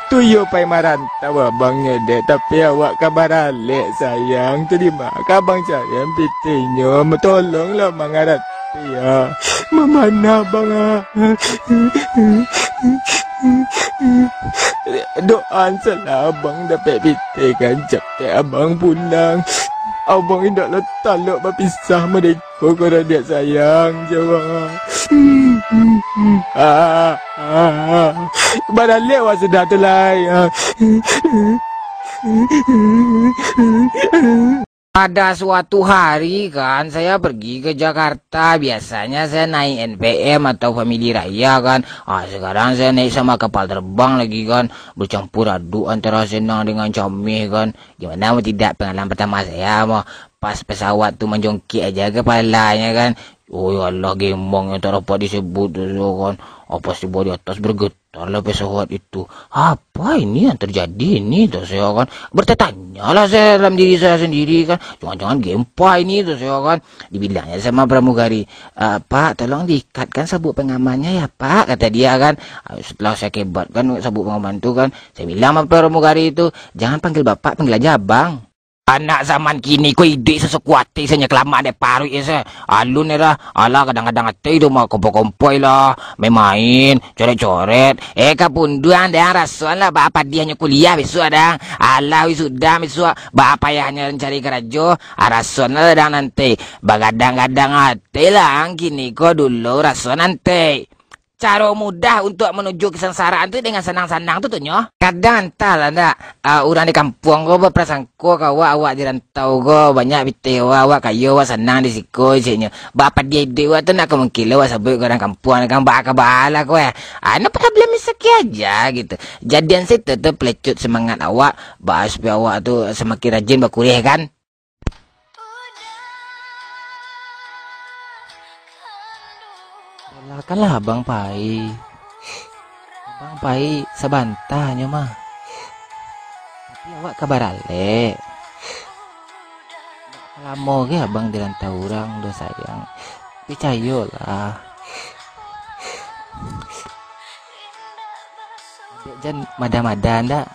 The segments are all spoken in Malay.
Tuyo pai marantau abangnya dek, tapi awak kabar alik sayang. Terima abang sayang pitinyo. Tolonglah mangarat ya. Memana bang doan salah abang dapat pitikan capek abang pulang. Abang indak letak lok berpisah mereka kalau dia sayang jawab. Badan lewat sudah tu lah. Pada suatu hari kan saya pergi ke Jakarta. Biasanya saya naik NPM atau Family Raya kan. Sekarang saya naik sama kapal terbang lagi kan. Bercampur aduk antara senang dengan comeh kan. Gimana mau tidak pengalaman pertama saya mau pas pesawat tu menjongkik aja kepalanya kan. Oh ya Allah, gembong yang tak dapat disebut tu kan. Apa sih di atas bergetar lah pesawat itu. Apa ini yang terjadi ini tu saya kan. Bertanya lah saya dalam diri saya sendiri kan. Jangan-jangan gempa ini tu saya kan. Dibilangnya sama pramugari, Pak tolong diikatkan sabuk pengamannya ya Pak, kata dia kan. Setelah saya kebatkan sabuk pengaman tu kan, saya bilang sama pramugari itu, jangan panggil Bapak, panggil aja Abang. Anak zaman kini kau ide sesekuati senya kelamaan dek paru ya saya. Alun era ala kadang-kadang hati itu mah kompo-kompoi lah, main coret-coret. Kapunduan dah rasuan lah bapak dia hanya kuliah besok ada. Ala sudah besok bapak ya hanya mencari kerja. Rasuan lah dah nanti. Bagadang-gadang hati lah kini kau dulu rasuan nanti. Cara mudah untuk menuju kesengsaraan tu dengan senang-senang tu nyo. Kadang entahlah ndak orang di kampung go berprasangka kau awak di rantau go banyak bitewa awak kayo awak senang di siko jenyo. Bapak dia dewa tu nak kemungkinan awak sabut orang kampung kan baka bala ko no problem misaki aja gitu. Jadian situ tu pelecut semangat awak bahas supaya awak tu semakin rajin berkuliah kan. Kanlah Abang Pai sebantahnya mah. Tapi awak kabar ale. Lama ke abang di rantau orang udah sayang. Percayalah. Adek jan mada-mada ndak.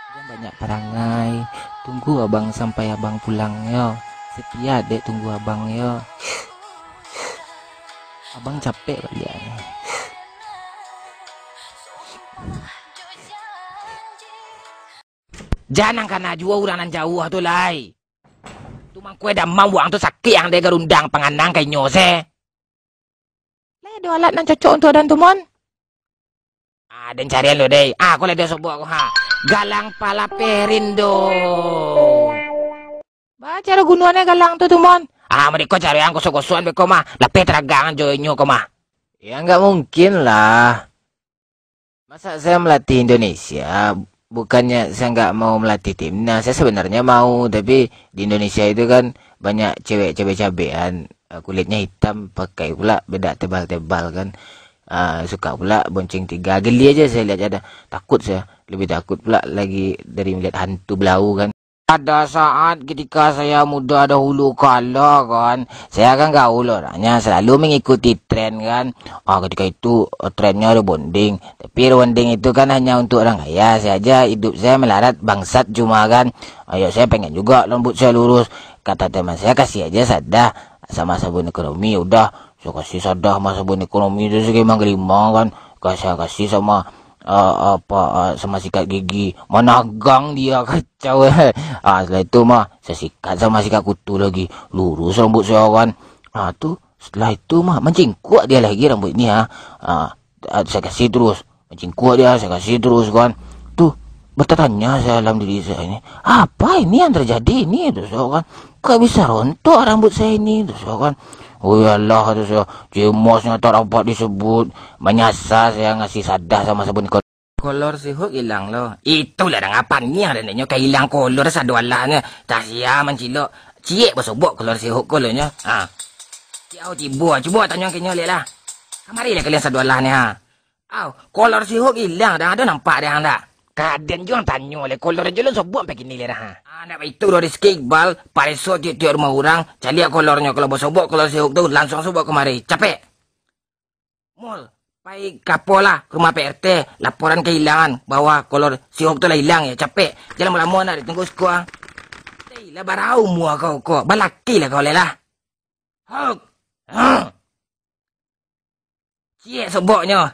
Jan banyak perangai. Tunggu abang sampai abang pulang yo. Setia adek tunggu abang yo. Abang capek kali ya. Jangan karena jua uranan jauh tu lai. Tu mang kue dah mau ang tu sakit yang dia gerundang penganang kayak nyose. Lai ada alat nan cocok untuk dan tu mon. Dan carian lo deh. Aku lihat dia sebuah aku ha. Galang pala perindo. Baca cara gunaannya galang tu mon. Mereka cari yang kosong-kosongan beko mah. Lapeh teragangan joinyo ko mah. Ya nggak mungkin lah. Masa saya melatih Indonesia, bukannya saya nggak mau melatih timnas. Saya sebenarnya mau, tapi di Indonesia itu kan banyak cewek-cewek cabean, kulitnya hitam, pakai pula beda tebal-tebal kan. Suka pula bonceng tiga. Geli aja saya lihat ada. Takut saya, lebih takut pula lagi dari melihat hantu belau kan. Pada saat ketika saya muda dahulu kala kan, saya kan gaul orangnya selalu mengikuti tren kan. Ketika itu trennya ada bonding, tapi bonding itu kan hanya untuk orang kaya. Saya aja hidup saya melarat bangsat cuma kan. Saya pengen juga rambut saya lurus. Kata teman saya kasih aja sadah sama sabun ekonomi. Udah saya kasih sadah sama sabun ekonomi itu segimang gelima kan. Kasih sama sama sikat gigi, managang dia kacau. Setelah itu mah saya sikat sama sikat kutu lagi, lurus rambut saya kan. Setelah itu mah mencingkuak dia lagi rambut ini saya kasih terus, mencingkuak dia saya kasih terus kan. Bertanya saya dalam diri saya ini, apa ini yang terjadi ini terus kan, kok bisa rontok rambut saya ini terus kan. Oh ya Allah, terus ya, jemosnya tak dapat disebut. Menyasar saya ngasih sadah sama sabun kolor sihuk hilang loh. Itulah dah ngapan ni ada nanya kayak hilang kolor sadualahnya. Tak sia mencilok. Ciek bersobok kolor sihuk kolornya. Ciao cibuah, cuba tanya kenya lihat lah. Kamari lah kalian sadualahnya. Kolor sihuk hilang dah ada nampak dah anda. Kaden juga tanya oleh kolor aja lo sobok pakai ni dah. Nak itu dari Iqbal, pareso tiap rumah orang, cari kolornya kalau bersobok kolor sihuk tu langsung sobok kemari. Capek. Mul, Pai kapola ke rumah PRT, laporan kehilangan bahwa kalau si Hok tu lah hilang ya, capek. Jangan lama nak ditunggu sekolah. Lah barau mua kau. Balaki lah kau lelah. Hok. Cie soboknya.